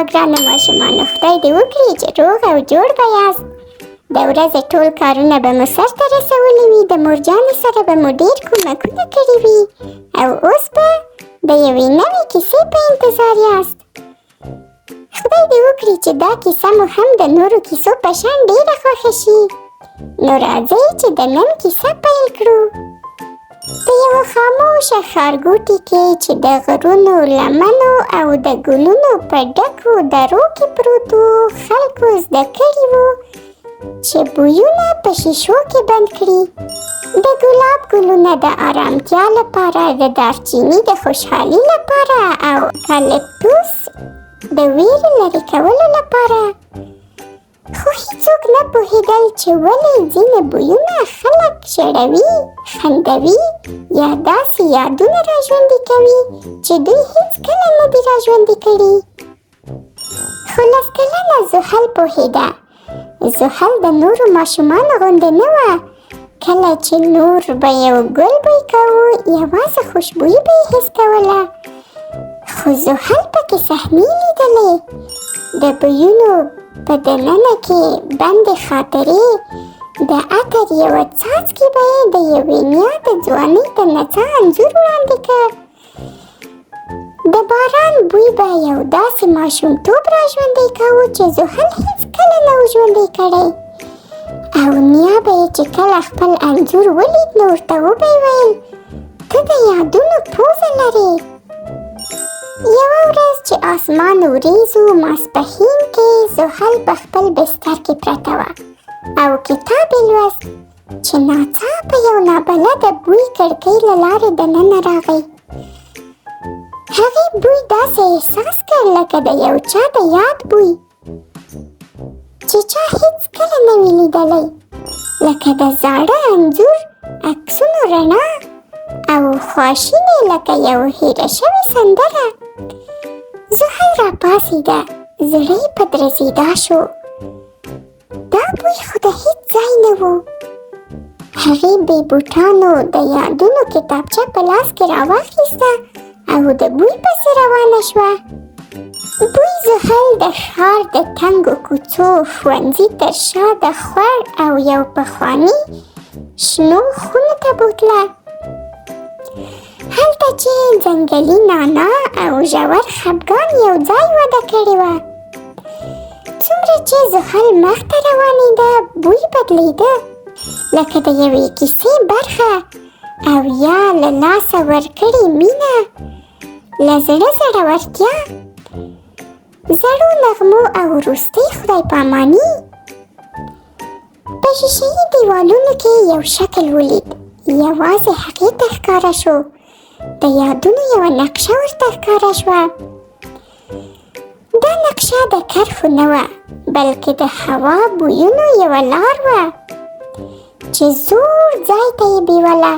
ګرانو ماشومانو، خدای دې وکړي چې روغ او جوړ به یاست. د ورځې ټول کارونه به مو سرته رسولي وي، د مورجانې سره به مو ډېر کومکونه کړي وي او اوس به د یوې نوې کیسې په انتظار یاست. خدای دې وکړي چې دا کیسه مو هم د نورو کیسو په شان ډېره خوښه شي. نو راځئ چې د نن کیسه پیل کړو. په یوه خاموشه ښارګوټي کې چې د غرونو، لمنو او د ګلونو په ډکو درو کې پروت و، خلکو زده کړي وو چې بویونه په شیشو کې بند کړي. د ګلاب ګلونه د آرامتیا لپاره، د دارچیني د خوشحالي لپاره او کالیپتوس د ویرې لرې کولو لپاره. خو هیڅوک نه پوهېدل چې ولې ځینې بویونه خلک ژړوي، خندوي یا داسې یادونه راژوندي کوي چې دوی هیڅکله نه دي راژوندي کړي. خو لس کلنه زحل پوهېده. زحل د نورو ماشومانو غوندې نه وه. کله چې نور به یو ګل بوی کوو، یوازې خوشبویي به یې حس کوله. خو زحل پکې صحنې لیدلې، د بویونو په دننه کې بندې خاطرې، د عطر یوه څاڅکي به یې د یوې نیا د ځوانۍ د نڅا انځور وړاندې کړ. د باران بوی به یو داسې ماشومتوب راژوندی کوو چې زحل هیڅکله نه و ژوندی کړی. او نیا به یې چې کله خپل انځور ولید نو ورته وبه یې ویل، ته د یادونو پوزه لرې. یوه ورځ چې آسمان وریځ و، ماسپښین کې زحل په خپل بستر کې پرته وه او کتاب یې لوست چې ناڅاپه یو نابلده بوی کړکۍ له لارې دننه راغی. هغې بوی داسې احساس کړ لکه د یو چا د یاد بوی چې چا هیڅکله نه وي لیدلی، لکه د زاړه انځور عکسونو رڼا او خواشینې لکه یو هیره شوې سندره. زحل راپاڅېده، زړه یې په درزېدا شو. دا بوی خو د هیڅ ځای نه و. هغې بې بوټانو د یادونو کتابچه په لاس کې راواخیسته او د بوی پسې روانه شوه. بوی زحل د ښار د تنګو کوڅو، ښوونځي تر شا د خور او یو پخواني شنو خونو ته بوتله. هلته چې ځنګلي نانا او ژور خپګان یو ځای وده کړې وه. څومره چې زحل مخته روانېده، بوی بدلېده لکه د یوې کیسې برخه، او یا له لاسه ورکړې مینه، له زړه زړورتیا، زړو نغمو او وروستۍ خدای پاماني. په شیشه‌یي دیوالونو کې یو شکل ولید. یوازې هغې ته ښکاره شو. د یادونو یوه نقشه ورته ښکاره شوه. دا نقشه د کرښو نه وه، بلکې د هوا بویونو یوه لار وه چې زوړ ځای ته یې بیوله.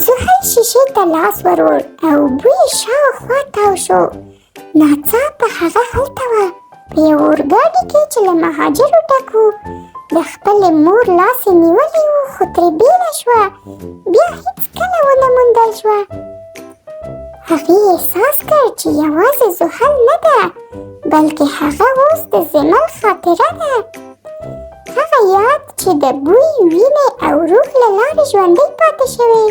زحل شیشې ته لاس ورور او بوی شاوخوا تاو شو. ناڅاپه هغه هلته وه، په یو اورګاډي کې چې له مهاجرو ډک و. د خپلې مور لاس یې نیولی و، خو ترې بېله شوه، بیا هیڅکله ونه موندل شوه. هغې احساس کړ چې یوازې زحل نه ده، بلکې هغه اوس د زمل خاطره ده. هغه یاد چې د بوی، وینې او روح له لارې ژوندی پاتې شوی.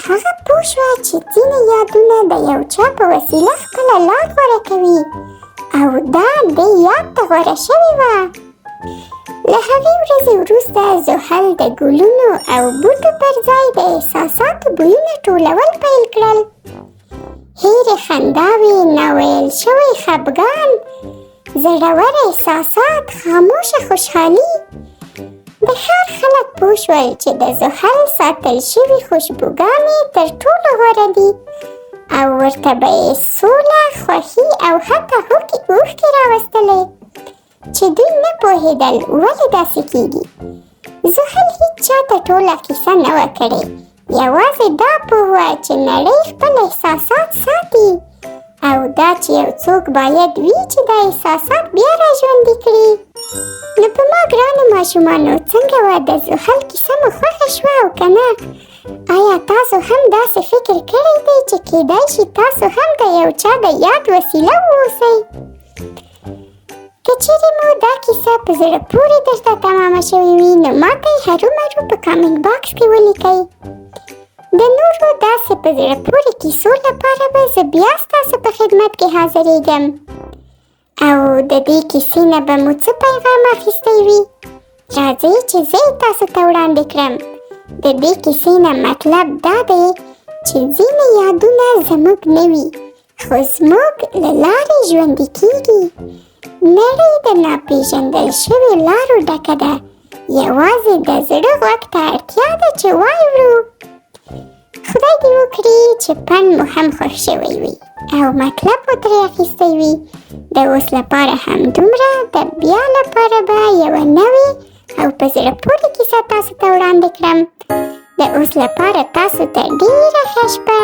هغه پوه شوه چې ځینې یادونه د یو چا په وسیله خپله لار غوره کوي، او دا دې یاد ته غوره شوې وه. له هغې ورځې وروسته زحل د ګلونو او بوټو پر ځای د احساساتو بویونه ټولول پیل کړل. هیرې خنداوې، ناویل شوی خپګان، زړور احساسات، خاموشه خوشحالي. د ښار خلک پوه شول چې د زحل ساتل شوي خوشبوګانې تر ټولو غوره دي، او ورته به یې سوله، خوښي او حتی اوښکې راوستلې چې دوی نه پوهېدل ولې داسې کېږي. زحل هیڅ چا ته ټوله کیسه نه وه کړې، یوازې دا پوه وه چې نړۍ خپل احساسات ساتي، او دا چې یو څوک باید وي چې دا احساسات بیا راژوندي کړي. نو په ما ګرانو ماشومانو، څنګه وه د زحل کیسه مو خوښه شوه او که نه؟ آیا تاسو هم داسې فکر کړی دی چې کیدای شي تاسو هم د یو چا د یاد وسیله واوسئ؟ که چیرې مو دا کیسه په زړه پورې درته تمامه شوې وي نو ماته یې هرومرو په کامنټ باکس کې ولیکئ. د نورو داسې په زړه پورې کیسو لپاره به زه بیا ستاسو په خدمت کې حاضرېږم. او د دې کیسې نه به مو څه پیغام اخیستی وي؟ راځئ چې زه یې تاسو ته وړاندې کړم. د دې کیسې نه مطلب دا دی چې ځینې یادونه زموږ نه وي خو زموږ له لارې ژوندي کېږي. نړۍ د ناپېژندل شوې لارو ډکه ده. یوازې د زړه غوږ ته اړتیا ده چې واورو. خدای دې وکړي چې پند مو هم خوښ شوی وي او مطلب مو ترې اخیستی وي. د اوس لپاره همدومره. د بیا لپاره به یوه نوې او په زړه پورې کیسه تاسو ته وړاندې کړم. د اوس لپاره تاسو ته ډېره ښه شپه.